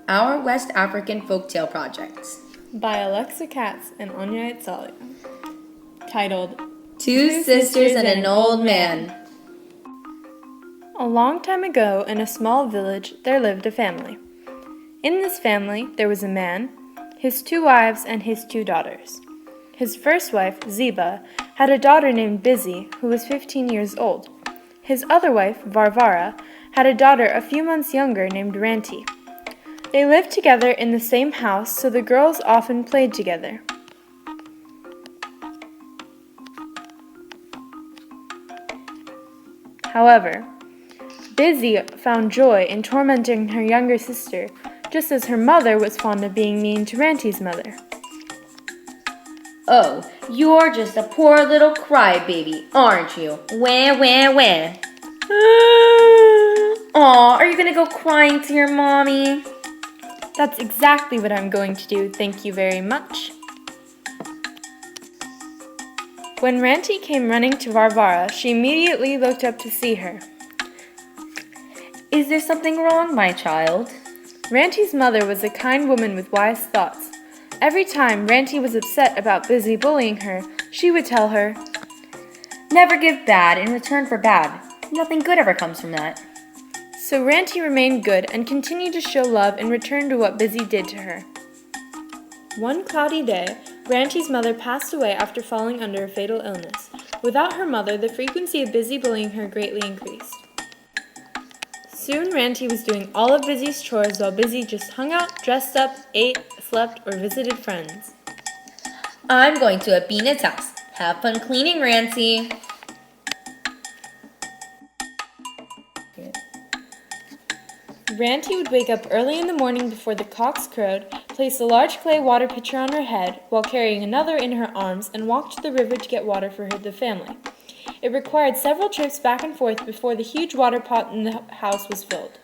Our West African Folktale Projects. By Alexa Katz and Anya Itzalia. Titled Two Sisters and an Old Man. A long time ago, in a small village, there lived a family. In this family, there was a man, his 2 wives, and his 2 daughters. His first wife, Ziba, had a daughter named Busy, who was 15 years old. His other wife, Varvara, had a daughter a few months younger named Ranti. They lived together in the same house, so the girls often played together. However, Busy found joy in tormenting her younger sister, just as her mother was fond of being mean to Ranti's mother. Oh, you're just a poor little crybaby, aren't you? Wah, wah, wah. Aw, are you gonna go crying to your mommy? That's exactly what I'm going to do, thank you very much. When Ranti came running to Varvara, she immediately looked up to see her. Is there something wrong, my child? Ranti's mother was a kind woman with wise thoughts. Every time Ranti was upset about Busy bullying her, she would tell her, Never give bad in return for bad. Nothing good ever comes from that. So Ranti remained good and continued to show love in return to what Busy did to her. One cloudy day, Ranti's mother passed away after falling under a fatal illness. Without her mother, the frequency of Busy bullying her greatly increased. Soon Ranti was doing all of Busy's chores while Busy just hung out, dressed up, ate, slept, or visited friends. I'm going to Abina's house. Have fun cleaning, Rancy. Ranti would wake up early in the morning before the cocks crowed, place a large clay water pitcher on her head while carrying another in her arms, and walk to the river to get water for the family. It required several trips back and forth before the huge water pot in the house was filled.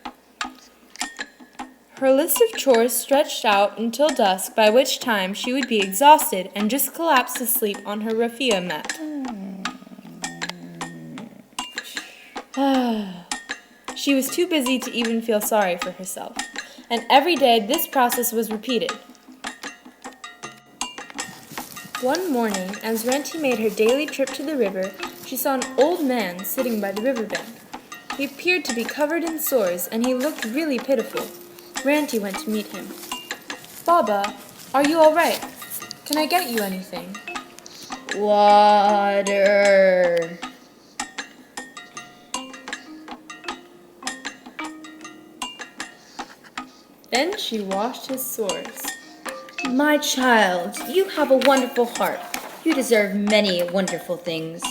Her list of chores stretched out until dusk, by which time she would be exhausted and just collapse to sleep on her raffia mat. She was too busy to even feel sorry for herself, and every day this process was repeated. One morning, as Ranti made her daily trip to the river, she saw an old man sitting by the riverbank. He appeared to be covered in sores, and he looked really pitiful. Ranti went to meet him. Baba, are you all right? Can I get you anything? Water. Then she washed his sores. My child, you have a wonderful heart. You deserve many wonderful things.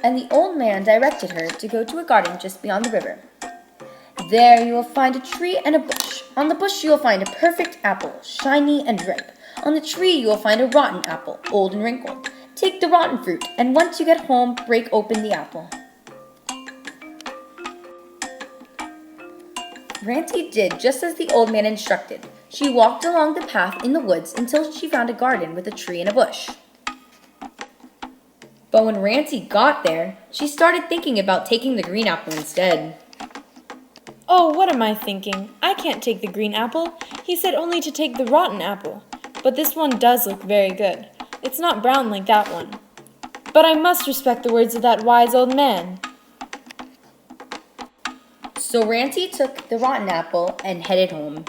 And the old man directed her to go to a garden just beyond the river. There you will find a tree and a bush. On the bush you will find a perfect apple, shiny and ripe. On the tree you will find a rotten apple, old and wrinkled. Take the rotten fruit, and once you get home, break open the apple. Ranti did just as the old man instructed. She walked along the path in the woods until she found a garden with a tree and a bush. But when Ranti got there, she started thinking about taking the green apple instead. Oh, what am I thinking? I can't take the green apple. He said only to take the rotten apple. But this one does look very good. It's not brown like that one. But I must respect the words of that wise old man. So Ranti took the rotten apple and headed home.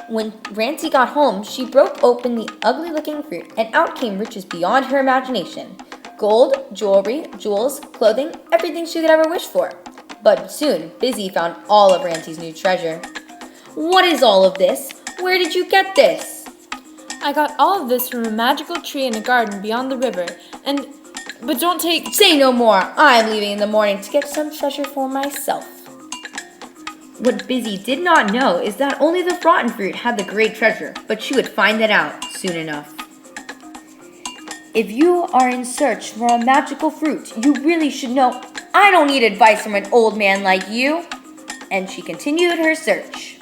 When Ranti got home, she broke open the ugly-looking fruit, and out came riches beyond her imagination. Gold, jewelry, jewels, clothing, everything she could ever wish for. But soon, Busy found all of Ranti's new treasure. What is all of this? Where did you get this? I got all of this from a magical tree in a garden beyond the river, but don't take— Say no more. I'm leaving in the morning to get some treasure for myself. What Busy did not know is that only the rotten fruit had the great treasure, but she would find that out soon enough. If you are in search for a magical fruit, you really should know I don't need advice from an old man like you. And she continued her search.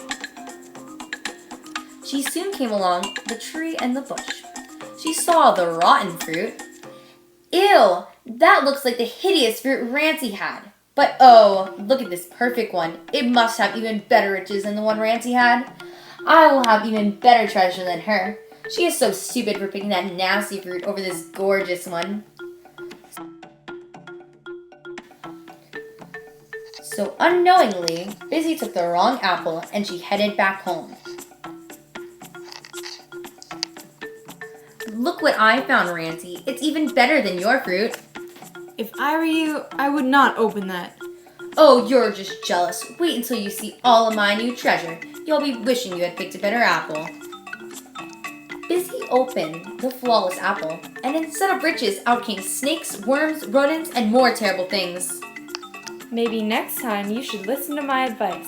She soon came along the tree and the bush. She saw the rotten fruit. Ew, That looks like the hideous fruit Rancy had. But oh, look at this perfect one. It must have even better riches than the one Rancy had. I will have even better treasure than her. She is so stupid for picking that nasty fruit over this gorgeous one. So unknowingly, Busy took the wrong apple and she headed back home. Look what I found, Rancy. It's even better than your fruit. If I were you, I would not open that. Oh, you're just jealous. Wait until you see all of my new treasure. You'll be wishing you had picked a better apple. Busy opened the flawless apple, and instead of riches, out came snakes, worms, rodents, and more terrible things. Maybe next time you should listen to my advice.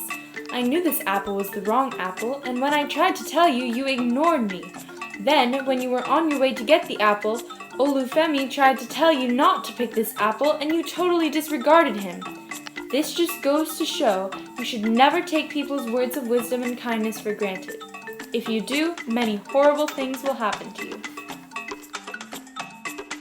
I knew this apple was the wrong apple, and when I tried to tell you, you ignored me. Then, when you were on your way to get the apple, Olufemi tried to tell you not to pick this apple, and you totally disregarded him. This just goes to show you should never take people's words of wisdom and kindness for granted. If you do, many horrible things will happen to you.